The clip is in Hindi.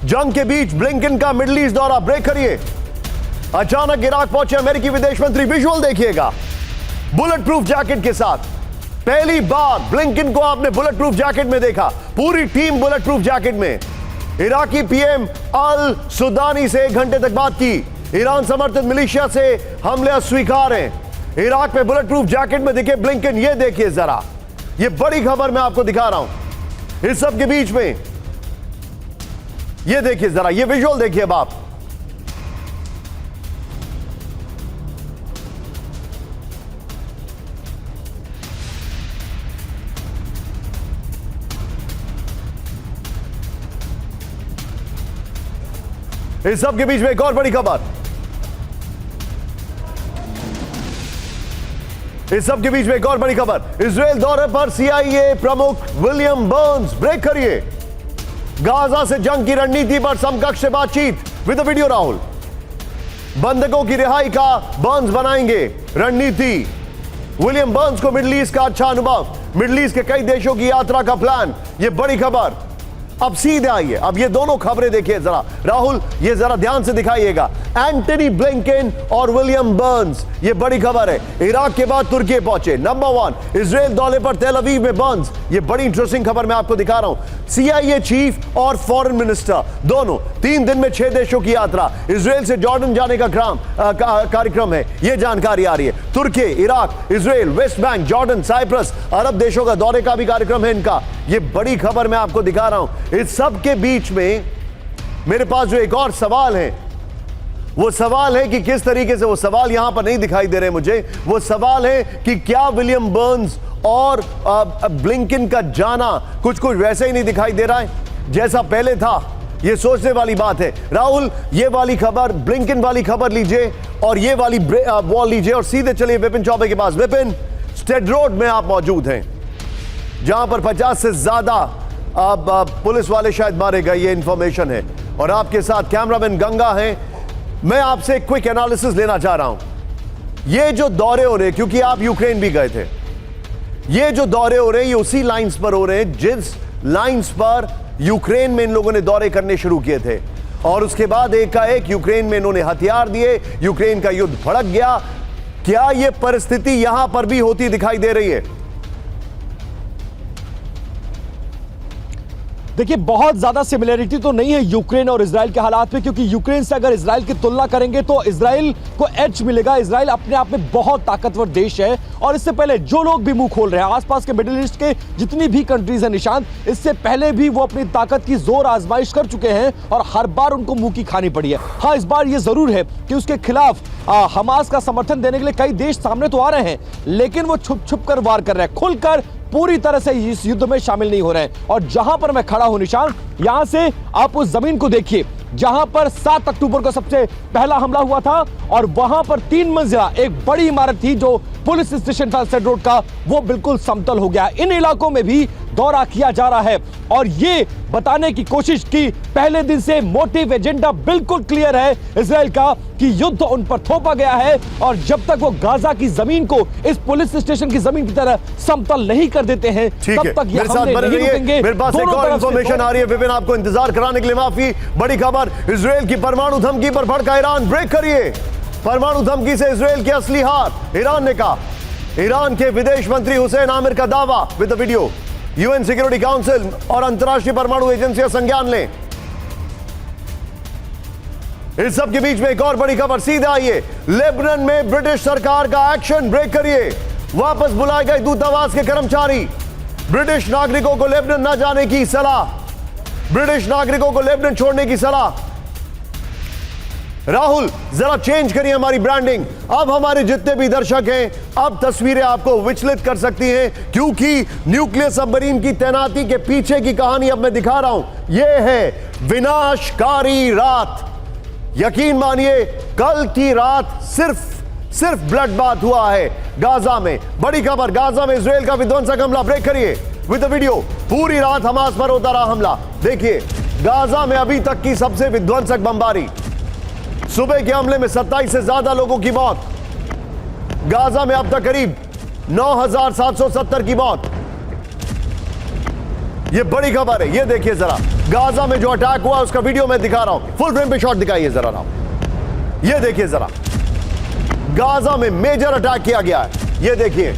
जंग के बीच ब्लिंकन का मिडिल ईस्ट दौरा, ब्रेक करिए। अचानक इराक पहुंचे अमेरिकी विदेश मंत्री, विजुअल देखिएगा बुलेट प्रूफ जैकेट के साथ। पहली बार ब्लिंकन को आपने बुलेट प्रूफ जैकेट में देखा, पूरी टीम बुलेट प्रूफ जैकेट में। इराकी पीएम अल सुदानी से 1 घंटे तक बात की। ईरान समर्थित मिलिशिया से हमले अस्वीकार हैं। इराक में बुलेट प्रूफ जैकेट में दिखे ब्लिंकन। ये देखिए जरा, ये बड़ी खबर मैं आपको दिखा रहा हूं। इस सब के बीच में ये देखिए जरा, ये विजुअल देखिए अब आप। इस सब के बीच में एक और बड़ी खबर। इस सब के बीच में एक और बड़ी खबर। इजराइल दौरे पर सीआईए प्रमुख विलियम बर्न्स, ब्रेक करिए। गाजा से जंग की रणनीति पर समकक्ष से बातचीत विद द वीडियो। राहुल, बंधकों की रिहाई का बर्न्स बनाएंगे रणनीति। विलियम बर्न्स को मिडिल ईस्ट का अच्छा अनुभव, मिडिल ईस्ट के कई देशों की यात्रा का प्लान। यह बड़ी खबर। अब सीधे आइए, अब ये दोनों खबरें देखिए जरा। राहुल, ये जरा ध्यान से दिखाइएगा। एंटनी ब्लिंकन और विलियम बर्न्स, ये बड़ी खबर है। इराक के बाद तुर्की पहुंचे। नंबर 1 इजराइल दौरे पर तेल अवीव में बर्न्स। ये बड़ी इंटरेस्टिंग खबर मैं आपको दिखा रहा हूं। सीआईए चीफ और फॉरेन मिनिस्टर दोनों 3 दिन में 6 देशों की यात्रा। इजराइल से जॉर्डन जाने का कार्यक्रम है, ये जानकारी आ रही है। तुर्की, Iraq, Israel, West Bank, Jordan, Cyprus, अरब देशों का दौरे का भी कार्यक्रम है इनका। ये बड़ी खबर मैं आपको दिखा रहा हूं। इस सब के बीच में मेरे पास जो एक और सवाल है, वो सवाल है कि किस तरीके से, वो सवाल यहां पर नहीं दिखाई दे रहे मुझे, वो सवाल है कि क्या विलियम बर्न्स और ब्लिंकन का जाना कुछ वैसे ही नहीं दिखाई दे रहा है जैसा पहले था। ये सोचने वाली बात है। राहुल, ये वाली खबर, ब्लिंकन वाली खबर लीजिए और ये वाली वॉल लीजिए और सीधे चलिए विपिन चौबे के पास। विपिन, स्टेड रोड में आप मौजूद हैं, जहां पर 50 से ज्यादा अब पुलिस वाले शायद मारे गए, ये इंफॉर्मेशन है। और आपके साथ कैमरामैन गंगा हैं। मैं आपसे क्विक एनालिसिस लेना चाह रहा हूं। ये जो दौरे हो रहे हैं, क्योंकि आप यूक्रेन भी गए थे, ये जो दौरे हो रहे हैं ये उसी लाइंस पर हो रहे हैं जिस लाइंस पर यूक्रेन में इन लोगों ने दौरे करने शुरू किए थे। और उसके बाद एकाएक यूक्रेन में इन्होंने हथियार दिए, यूक्रेन का युद्ध भड़क गया। क्या यह परिस्थिति यहां पर भी होती दिखाई दे रही है? देखिए, बहुत ज्यादा सिमिलरिटी तो नहीं है यूक्रेन और इजराइल के हालात में, क्योंकि यूक्रेन से अगर इजराइल की तुलना करेंगे तो इजराइल को एज मिलेगा। इजराइल अपने आप में बहुत ताकतवर देश है और इससे पहले जो लोग भी मुंह खोल रहे हैं, आसपास के मिडिल ईस्ट के जितनी भी कंट्रीज हैं निशांत, इससे पहले भी वो अपनी ताकत की जोर आजमाइश कर चुके हैं और हर बार उनको मुंह की खानी पड़ी है। हाँ, इस बार ये जरूर है कि उसके खिलाफ हमास का समर्थन देने के लिए कई देश सामने तो आ रहे हैं, लेकिन वो छुप छुप कर वार कर रहे हैं, खुलकर पूरी तरह से इस युद्ध में शामिल नहीं हो रहे हैं। और जहां पर मैं खड़ा हूं निशान, यहां से आप उस जमीन को देखिए जहां पर 7 अक्टूबर को सबसे पहला हमला हुआ था और वहां पर 3 मंजिला एक बड़ी इमारत थी जो पुलिस स्टेशन था स्टेड रोड का, वो बिल्कुल समतल हो गया। इन इलाकों में भी दौरा किया जा रहा है और ये बताने की कोशिश की पहले दिन से मोटिव एजेंडा बिल्कुल क्लियर है इजराइल का कि युद्ध उन पर थोपा गया है और जब तक वो गाजा की जमीन को इस पुलिस स्टेशन की जमीन की तरह समतल नहीं कर देते हैं तब तक ये हमले नहीं रुकेंगे। मेरे पास एक और इंफॉर्मेशन आ रही है विपिन, आपको इंतजार कराने के लिए माफी। बड़ी खबर, इजराइल की परमाणु धमकी पर भड़का ईरान, ब्रेक करिए। परमाणु धमकी से इजराइल की असली हार, ईरान ने कहा। ईरान के विदेश मंत्री हुसैन आमिर का दावा with the video. UN security council और अंतर्राष्ट्रीय परमाणु एजेंसियां संज्ञान लें। इस सब के बीच में एक और बड़ी खबर, सीधे आइए। लेबनान में ब्रिटिश सरकार का एक्शन, ब्रेक करिए। वापस बुलाए गए दूतावास के कर्मचारी। ब्रिटिश नागरिकों को लेबनान न जाने की सलाह, ब्रिटिश नागरिकों को लेबनान छोड़ने की सलाह। राहुल, जरा चेंज करिए हमारी ब्रांडिंग। अब हमारे जितने भी दर्शक हैं, अब तस्वीरें आपको विचलित कर सकती हैं, क्योंकि न्यूक्लियर सबमरीन की तैनाती के पीछे की कहानी अब मैं दिखा रहा हूं। यह है विनाशकारी रात। यकीन मानिए, कल की रात सिर्फ ब्लड बाथ हुआ है गाजा में। बड़ी खबर, गाजा में इजराइल का विध्वंसक हमला, ब्रेक करिए विद द वीडियो। पूरी रात हमास पर होता रहा हमला। देखिए, गाजा में अभी तक की सबसे विध्वंसक बमबारी। सुबह के हमले में 27 से ज्यादा लोगों की मौत। गाजा में अब तक करीब 9,770 की मौत। यह बड़ी खबर है, यह देखिए जरा। गाजा में जो अटैक हुआ उसका वीडियो मैं दिखा रहा हूं, फुल फ्रेम पे शॉट दिखाइए जरा ना, ये देखिए जरा, गाजा में मेजर अटैक किया गया है, ये देखिए